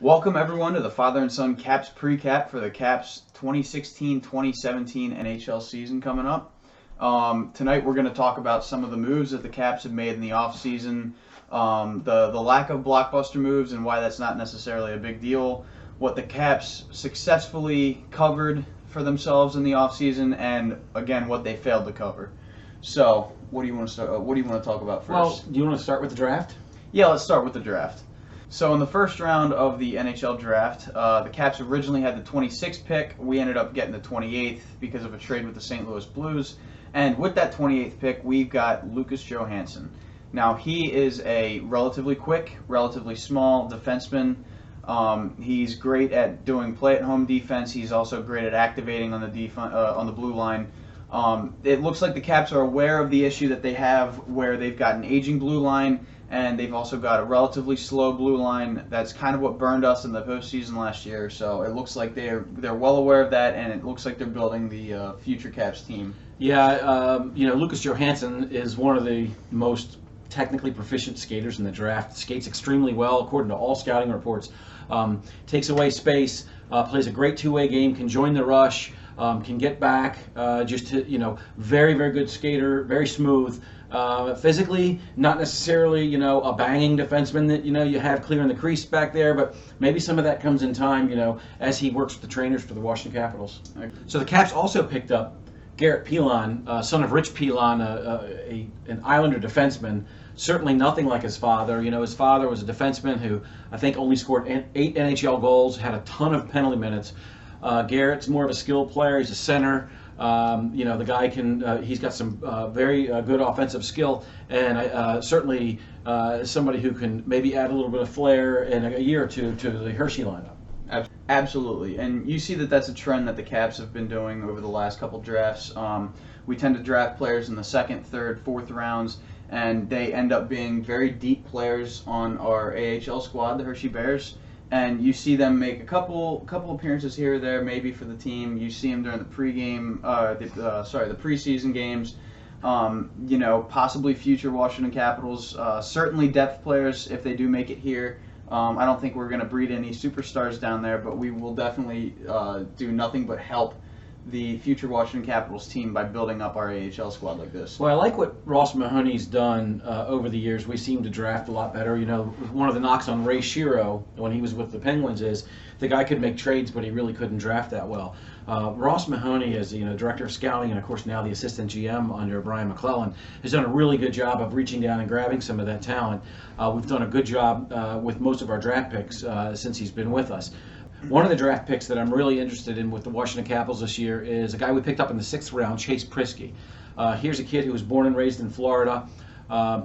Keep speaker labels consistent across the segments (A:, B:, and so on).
A: Welcome everyone to the Father and Son Caps Precap for the Caps 2016-2017 NHL season coming up. Tonight we're going to talk about some of the moves that the Caps have made in the offseason, the lack of blockbuster moves and why that's not necessarily a big deal, what the Caps successfully covered for themselves in the offseason, and again what they failed to cover. So, what do you want to start? What do you want to talk about first?
B: Well, do you want to start with the draft?
A: Yeah, let's start with the draft. So in the first round of the NHL draft, the Caps originally had the 26th pick. We ended up getting the 28th because of a trade with the St. Louis Blues. And with that 28th pick, we've got Lucas Johansson. Now, he is a relatively quick, relatively small defenseman. He's great at doing play-at-home defense. He's also great at activating on the blue line. It looks like the Caps are aware of the issue that they have where they've got an aging blue line, and they've also got a relatively slow blue line. That's kind of what burned us in the postseason last year. So it looks like they're well aware of that, and it looks like they're building the future Caps team.
B: Yeah, Lucas Johansson is one of the most technically proficient skaters in the draft. Skates extremely well, according to all scouting reports. Takes away space, plays a great two-way game, can join the rush, can get back. Very, very good skater, very smooth. Physically, not necessarily, a banging defenseman that, you have clearing the crease back there, but maybe some of that comes in time, as he works with the trainers for the Washington Capitals. So the Caps also picked up Garrett Pilon, son of Rich Pilon, an Islander defenseman, certainly nothing like his father. His father was a defenseman who I think only scored 8 NHL goals, had a ton of penalty minutes. Garrett's more of a skill player. He's a center. The guy he's got some very good offensive skill, and certainly somebody who can maybe add a little bit of flair in a year or two to the Hershey lineup.
A: Absolutely, and you see that that's a trend that the Caps have been doing over the last couple drafts. We tend to draft players in the second, third, fourth rounds, and they end up being very deep players on our AHL squad, the Hershey Bears. And you see them make a couple appearances here or there, maybe for the team. You see them during the the preseason games. Possibly future Washington Capitals. Certainly depth players if they do make it here. I don't think we're going to breed any superstars down there, but we will definitely do nothing but help the future Washington Capitals team by building up our AHL squad like this.
B: Well, I like what Ross Mahoney's done over the years. We seem to draft a lot better. One of the knocks on Ray Shero when he was with the Penguins is the guy could make trades, but he really couldn't draft that well. Ross Mahoney, as director of scouting and of course now the assistant GM under Brian McClellan, has done a really good job of reaching down and grabbing some of that talent. We've done a good job with most of our draft picks since he's been with us. One of the draft picks that I'm really interested in with the Washington Capitals this year is a guy we picked up in the 6th round, Chase Priskie. Here's a kid who was born and raised in Florida,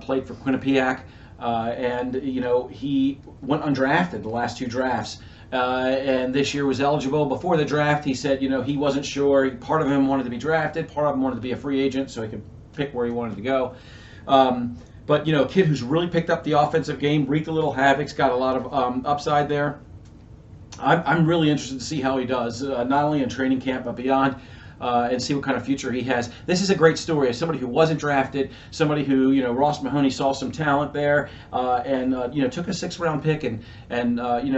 B: played for Quinnipiac, and he went undrafted the last 2 drafts. And this year was eligible. Before the draft, he said, he wasn't sure. Part of him wanted to be drafted, part of him wanted to be a free agent so he could pick where he wanted to go. But a kid who's really picked up the offensive game, wreaked a little havoc's got a lot of upside there. I'm really interested to see how he does, not only in training camp but beyond, and see what kind of future he has. This is a great story of somebody who wasn't drafted, somebody who Ross Mahoney saw some talent there, and took a 6th round pick and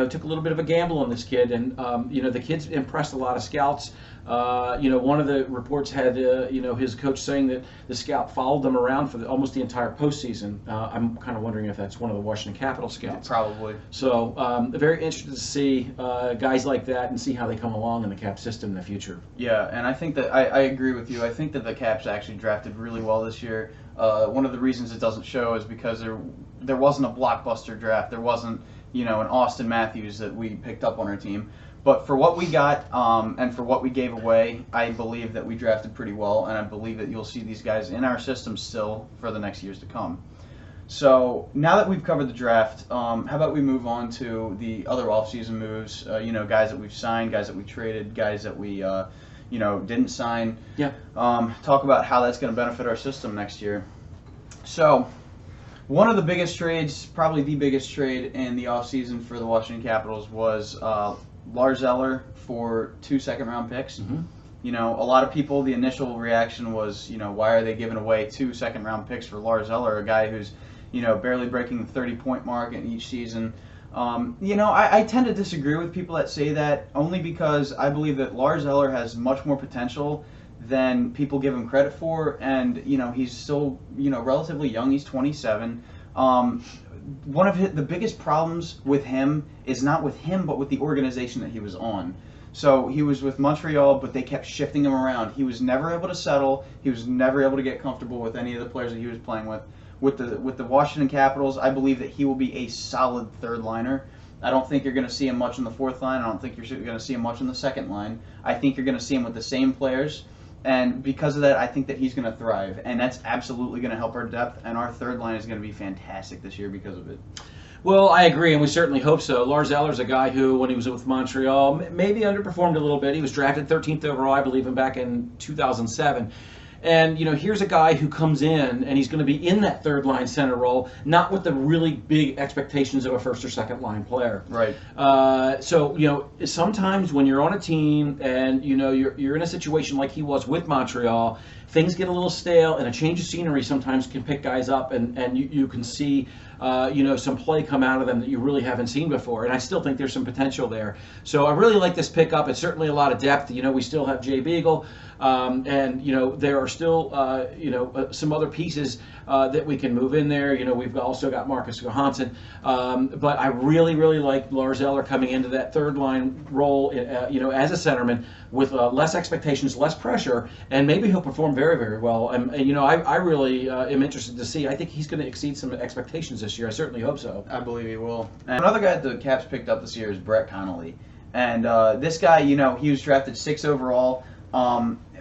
B: took a little bit of a gamble on this kid, and the kid's impressed a lot of scouts. One of the reports had his coach saying that the scout followed them around for almost the entire postseason. I'm kind of wondering if that's one of the Washington Capitals scouts.
A: Probably.
B: So very interested to see guys like that and see how they come along in the Cap system in the future.
A: Yeah, and I think that I agree with you. I think that the Caps actually drafted really well this year. One of the reasons it doesn't show is because there wasn't a blockbuster draft. There wasn't an Austin Matthews that we picked up on our team. But for what we got and for what we gave away, I believe that we drafted pretty well, and I believe that you'll see these guys in our system still for the next years to come. So now that we've covered the draft, how about we move on to the other offseason moves? Guys that we've signed, guys that we traded, guys that we didn't sign.
B: Yeah.
A: Talk about how that's going to benefit our system next year. So one of the biggest trades, probably the biggest trade in the offseason for the Washington Capitals was Lars Eller for 2 second-round picks.
B: Mm-hmm.
A: A lot of people, the initial reaction was, why are they giving away 2 second-round picks for Lars Eller, a guy who's, barely breaking the 30-point mark in each season. I tend to disagree with people that say that, only because I believe that Lars Eller has much more potential than people give him credit for, and he's still relatively young. He's 27. One of the biggest problems with him is not with him, but with the organization that he was on. So he was with Montreal, but they kept shifting him around. He was never able to settle. He was never able to get comfortable with any of the players that he was playing with. With the Washington Capitals, I believe that he will be a solid third liner. I don't think you're going to see him much in the fourth line. I don't think you're going to see him much in the second line. I think you're going to see him with the same players. And because of that, I think that he's going to thrive. And that's absolutely going to help our depth. And our third line is going to be fantastic this year because of it.
B: Well, I agree, and we certainly hope so. Lars Eller's a guy who, when he was with Montreal, maybe underperformed a little bit. He was drafted 13th overall, I believe, back in 2007. And, here's a guy who comes in, and he's going to be in that third-line center role, not with the really big expectations of a first- or second-line player.
A: Right.
B: So, sometimes when you're on a team and, you're in a situation like he was with Montreal, things get a little stale, and a change of scenery sometimes can pick guys up, and you can see some play come out of them that you really haven't seen before. And I still think there's some potential there. So I really like this pickup. It's certainly a lot of depth. We still have Jay Beagle, and there are still some other pieces that we can move in there. We've also got Marcus Johansson, but I really, really like Lars Eller coming into that third line role, as a centerman with less expectations, less pressure, and maybe he'll perform very, very well. And I really am interested to see. I think he's going to exceed some expectations this year. I certainly hope so.
A: I believe he will. And another guy that the Caps picked up this year is Brett Connolly. And this guy, he was drafted 6th overall.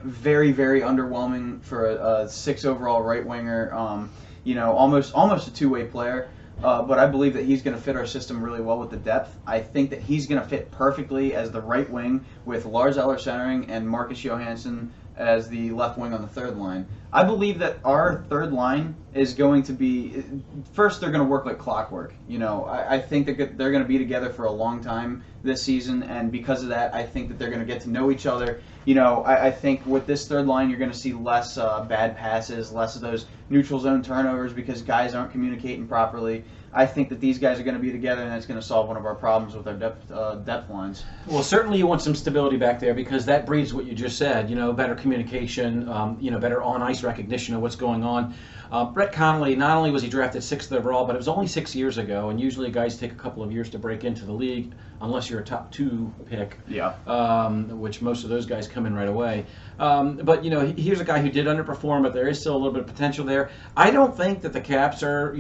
A: Very, very underwhelming for a 6th overall right winger. Almost a two-way player. But I believe that he's going to fit our system really well with the depth. I think that he's going to fit perfectly as the right wing with Lars Eller centering and Marcus Johansson as the left wing on the third line. I believe that our third line is going to be, first they're going to work like clockwork. I think that they're going to be together for a long time this season, and because of that, I think that they're going to get to know each other. I think with this third line, you're going to see less bad passes, less of those neutral zone turnovers because guys aren't communicating properly. I think that these guys are going to be together, and that's going to solve one of our problems with our depth lines.
B: Well, certainly you want some stability back there because that breeds what you just said. Better communication, better on-ice recognition of what's going on. Brett Connolly, not only was he drafted 6th overall, but it was only 6 years ago, and usually guys take a couple of years to break into the league, unless you're a top 2 pick.
A: Yeah.
B: Which most of those guys come in right away. But here's a guy who did underperform, but there is still a little bit of potential there. I don't think that the Caps are,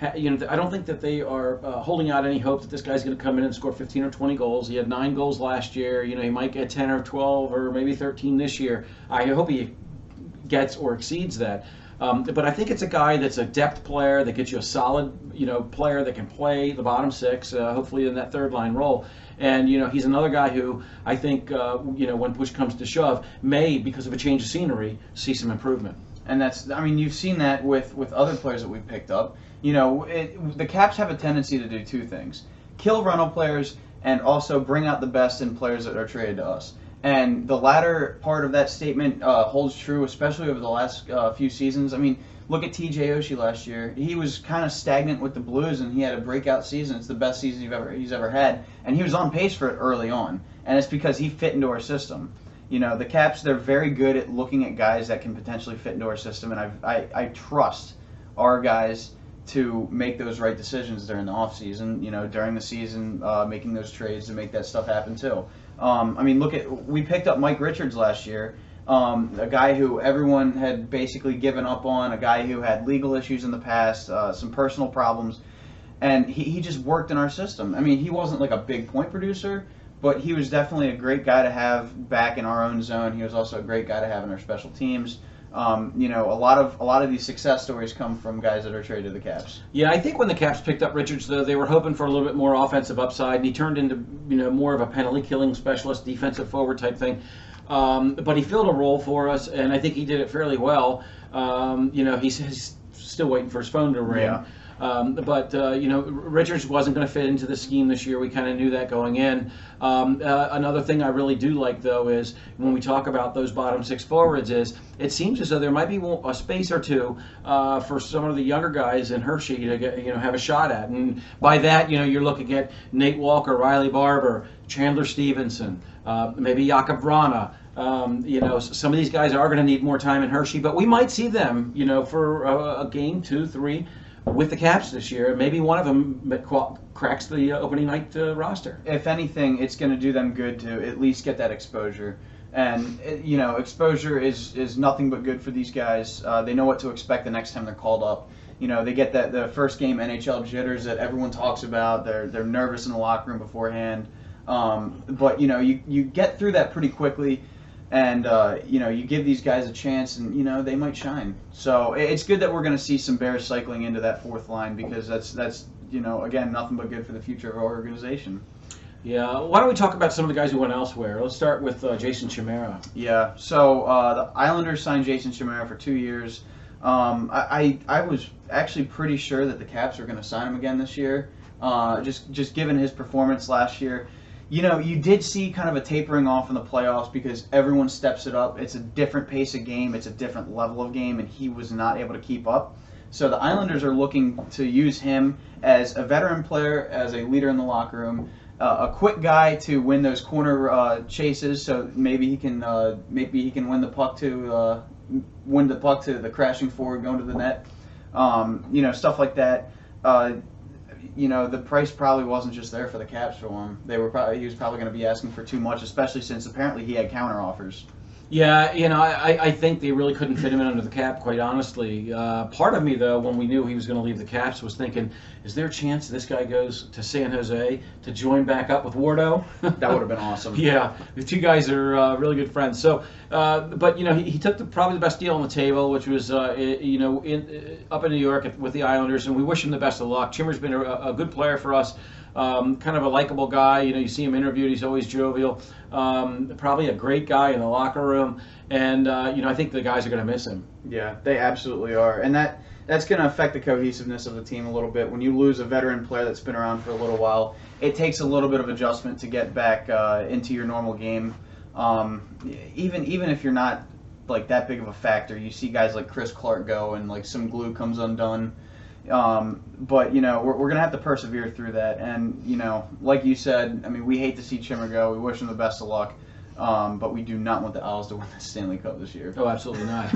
B: I don't think that they are holding out any hope that this guy's going to come in and score 15 or 20 goals. He had 9 goals last year. He might get 10 or 12 or maybe 13 this year. I hope he gets or exceeds that. But I think it's a guy that's a depth player that gets you a solid, player that can play the bottom 6, hopefully in that third line role. And he's another guy who I think, when push comes to shove, may, because of a change of scenery, see some improvement.
A: And you've seen that with other players that we've picked up. The Caps have a tendency to do 2 things: kill rental players and also bring out the best in players that are traded to us. And the latter part of that statement holds true, especially over the last few seasons. Look at TJ Oshie last year. He was kind of stagnant with the Blues, and he had a breakout season. It's the best season he's ever had, and he was on pace for it early on. And it's because he fit into our system. The Caps, they're very good at looking at guys that can potentially fit into our system, and I trust our guys to make those right decisions during the offseason, during the season, making those trades to make that stuff happen too. We picked up Mike Richards last year, a guy who everyone had basically given up on, a guy who had legal issues in the past, some personal problems, and he just worked in our system. He wasn't like a big point producer, but he was definitely a great guy to have back in our own zone. He was also a great guy to have in our special teams. A lot of these success stories come from guys that are traded to the Caps.
B: Yeah, I think when the Caps picked up Richards, though, they were hoping for a little bit more offensive upside, and he turned into more of a penalty killing specialist, defensive forward type thing. But he filled a role for us, and I think he did it fairly well. He's still waiting for his phone to ring.
A: Yeah.
B: But Richards wasn't going to fit into the scheme this year. We kind of knew that going in. Another thing I really do like, though, is when we talk about those bottom six forwards, is it seems as though there might be a space or two for some of the younger guys in Hershey to get, have a shot at. And by that, you're looking at Nate Walker, Riley Barber, Chandler Stevenson, maybe Jakob Vrana. Some of these guys are going to need more time in Hershey, but we might see them, for a game, 2, 3 with the Caps this year. Maybe one of them cracks the opening night roster.
A: If anything, it's going to do them good to at least get that exposure. And, exposure is nothing but good for these guys. They know what to expect the next time they're called up. They get the first game NHL jitters that everyone talks about. They're nervous in the locker room beforehand. But, you get through that pretty quickly. And, you give these guys a chance and, they might shine. So it's good that we're going to see some Bears cycling into that fourth line, because that's again, nothing but good for the future of our organization.
B: Yeah. Why don't we talk about some of the guys who went elsewhere? Let's start with Jason Chimera.
A: Yeah. So the Islanders signed Jason Chimera for 2 years. I was actually pretty sure that the Caps were going to sign him again this year, just given his performance last year. You did see kind of a tapering off in the playoffs because everyone steps it up. It's a different pace of game. It's a different level of game, and he was not able to keep up. So the Islanders are looking to use him as a veteran player, as a leader in the locker room, a quick guy to win those corner chases. So maybe he can win the puck to the crashing forward, going to the net. Stuff like that. The price probably wasn't just there for the Caps for him. He was probably going to be asking for too much, especially since apparently he had counter offers.
B: Yeah, I think they really couldn't fit him in under the cap, quite honestly. Part of me, though, when we knew he was going to leave the Caps, was thinking, is there a chance this guy goes to San Jose to join back up with Wardo?
A: That would have been awesome.
B: Yeah, the two guys are really good friends. So, but he took probably the best deal on the table, which was up in New York with the Islanders, and we wish him the best of luck. Chimmer's been a good player for us. Kind of a likable guy. You see him interviewed, he's always jovial. Probably a great guy in the locker room, and I think the guys are going to miss him.
A: Yeah, they absolutely are, and that's going to affect the cohesiveness of the team a little bit. When you lose a veteran player that's been around for a little while, it takes a little bit of adjustment to get back into your normal game. Even if you're not like that big of a factor, you see guys like Chris Clark go, and like some glue comes undone. But we're gonna have to persevere through that, and like you said, I mean, we hate to see Chimmer go. We wish him the best of luck, but we do not want the Owls to win the Stanley Cup this year.
B: Oh, absolutely not.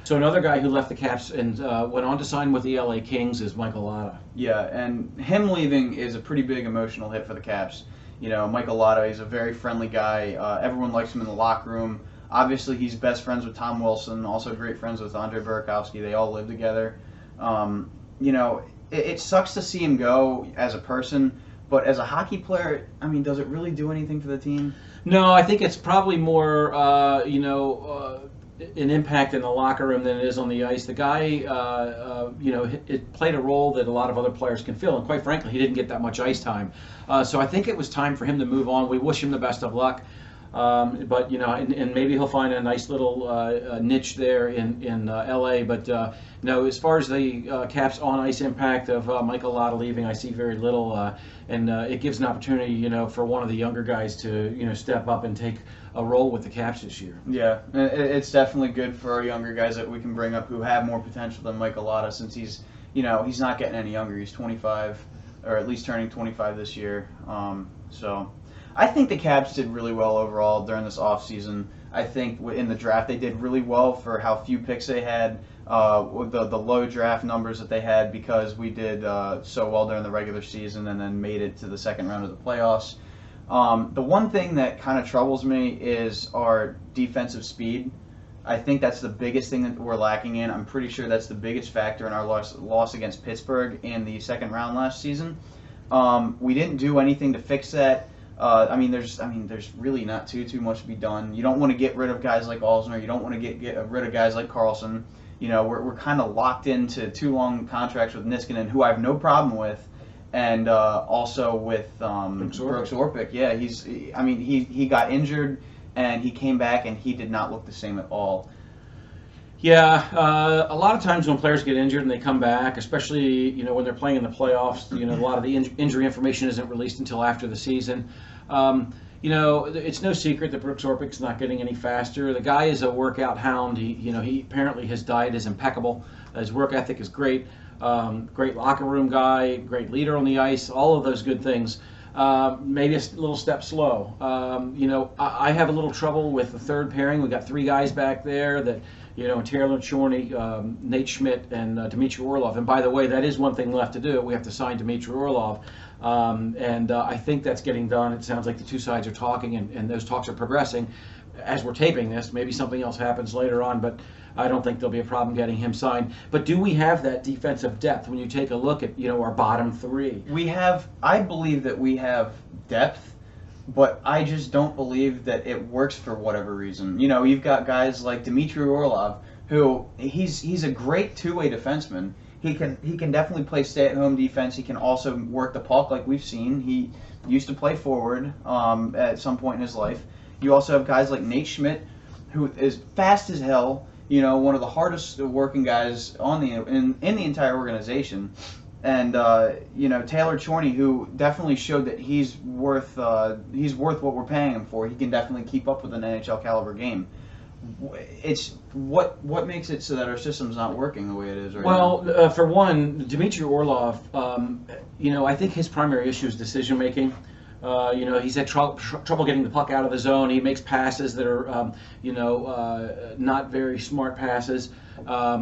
B: So another guy who left the Caps and went on to sign with the LA Kings is Michael Lotta.
A: Yeah, and him leaving is a pretty big emotional hit for the Caps. Michael Lotta is a very friendly guy. Everyone likes him in the locker room. Obviously, he's best friends with Tom Wilson, also great friends with Andre Burakovsky. They all live together. It sucks to see him go as a person, but as a hockey player, I mean, does it really do anything for the team?
B: No, I think it's probably more, an impact in the locker room than it is on the ice. The guy, it played a role that a lot of other players can fill, and quite frankly, he didn't get that much ice time. So I think it was time for him to move on. We wish him the best of luck. But and maybe he'll find a nice little niche there in LA. But as far as the Caps on ice impact of Michael Lotta leaving, I see very little, and it gives an opportunity, for one of the younger guys to step up and take a role with the Caps this year.
A: Yeah, it's definitely good for our younger guys that we can bring up who have more potential than Michael Lotta, since he's not getting any younger. He's 25, or at least turning 25 this year. So. I think the Caps did really well overall during this offseason. I think in the draft they did really well for how few picks they had, with the low draft numbers that they had, because we did so well during the regular season and then made it to the second round of the playoffs. The one thing that kind of troubles me is our defensive speed. I think that's the biggest thing that we're lacking in. I'm pretty sure that's the biggest factor in our loss against Pittsburgh in the second round last season. We didn't do anything to fix that. There's really not too much to be done. You don't want to get rid of guys like Alzner. You don't want to get rid of guys like Carlson. We're kind of locked into 2 long contracts with Niskanen, who I have no problem with, and also with Brooks Orpik. Yeah, he got injured and he came back and he did not look the same at all.
B: Yeah, a lot of times when players get injured and they come back, especially when they're playing in the playoffs, a lot of the injury information isn't released until after the season. It's no secret that Brooks Orpik's not getting any faster. The guy is a workout hound. He apparently his diet is impeccable. His work ethic is great. Great locker room guy, great leader on the ice. All of those good things. Maybe a little step slow. I have a little trouble with the third pairing. We got three guys back there that. Taylor Chorney, Nate Schmidt, and Dmitry Orlov. And by the way, that is one thing left to do. We have to sign Dmitry Orlov. I think that's getting done. It sounds like the two sides are talking, and those talks are progressing as we're taping this. Maybe something else happens later on, but I don't think there'll be a problem getting him signed. But do we have that defensive depth when you take a look at, our bottom three?
A: I believe that we have depth. But I just don't believe that it works for whatever reason. You've got guys like Dmitry Orlov, who he's a great two-way defenseman. He can definitely play stay-at-home defense. He can also work the puck, like we've seen. He used to play forward at some point in his life. You also have guys like Nate Schmidt, who is fast as hell. One of the hardest working guys in the entire organization. And Taylor Chorney, who definitely showed that he's worth what we're paying him for. He can definitely keep up with an NHL caliber game. It's what makes it so that our system's not working the way it is right now.
B: Well, for one, Dmitry Orlov, I think his primary issue is decision making. He's had trouble getting the puck out of the zone. He makes passes that are, not very smart passes.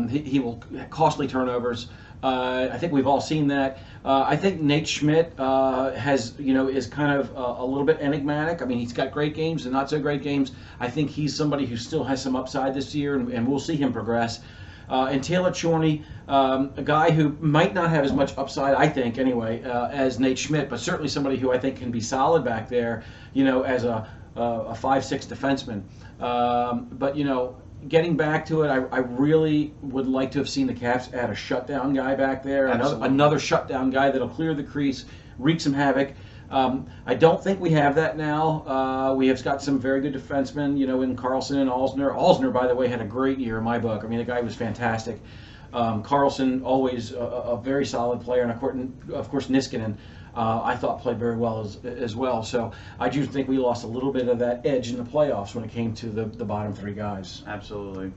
B: He will costly turnovers. I think we've all seen that. I think Nate Schmidt is kind of a little bit enigmatic. I mean, he's got great games and not so great games. I think he's somebody who still has some upside this year, and we'll see him progress. And Taylor Chorney, a guy who might not have as much upside, I think, anyway, as Nate Schmidt, but certainly somebody who I think can be solid back there, as a 5'6" defenseman. But getting back to it, I really would like to have seen the Caps add a shutdown guy back there, another shutdown guy that'll clear the crease, wreak some havoc. I don't think we have that now. We have got some very good defensemen, in Carlson and Alzner. Alzner, by the way, had a great year in my book. I mean, the guy was fantastic. Carlson, always a very solid player, and of course Niskanen, I thought played very well as well. So I do think we lost a little bit of that edge in the playoffs when it came to the bottom three guys.
A: Absolutely.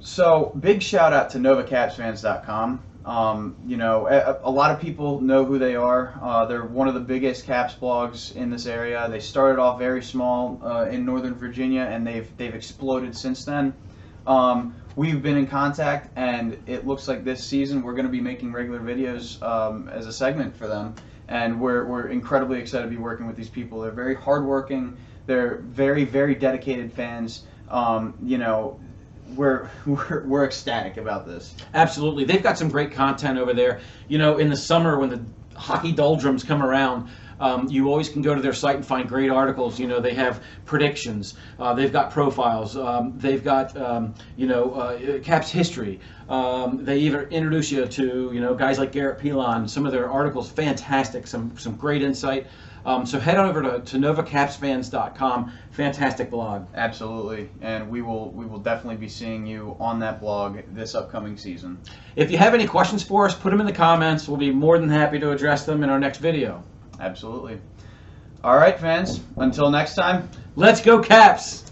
A: So big shout out to NovaCapsFans.com. A lot of people know who they are. They're one of the biggest Caps blogs in this area. They started off very small in Northern Virginia, and they've exploded since then. We've been in contact, and it looks like this season we're going to be making regular videos as a segment for them. And we're incredibly excited to be working with these people. They're very hardworking. They're very, very dedicated fans. We're ecstatic about this.
B: Absolutely. They've got some great content over there. In the summer when the hockey doldrums come around, you always can go to their site and find great articles. They have predictions. They've got profiles. They've got, Caps history. They even introduce you to, guys like Garrett Pilon. Some of their articles, fantastic. Some great insight. So head on over to NovaCapsFans.com. Fantastic blog.
A: Absolutely, and we will definitely be seeing you on that blog this upcoming season.
B: If you have any questions for us, put them in the comments. We'll be more than happy to address them in our next video.
A: Absolutely. All right, fans. Until next time.
B: Let's go Caps!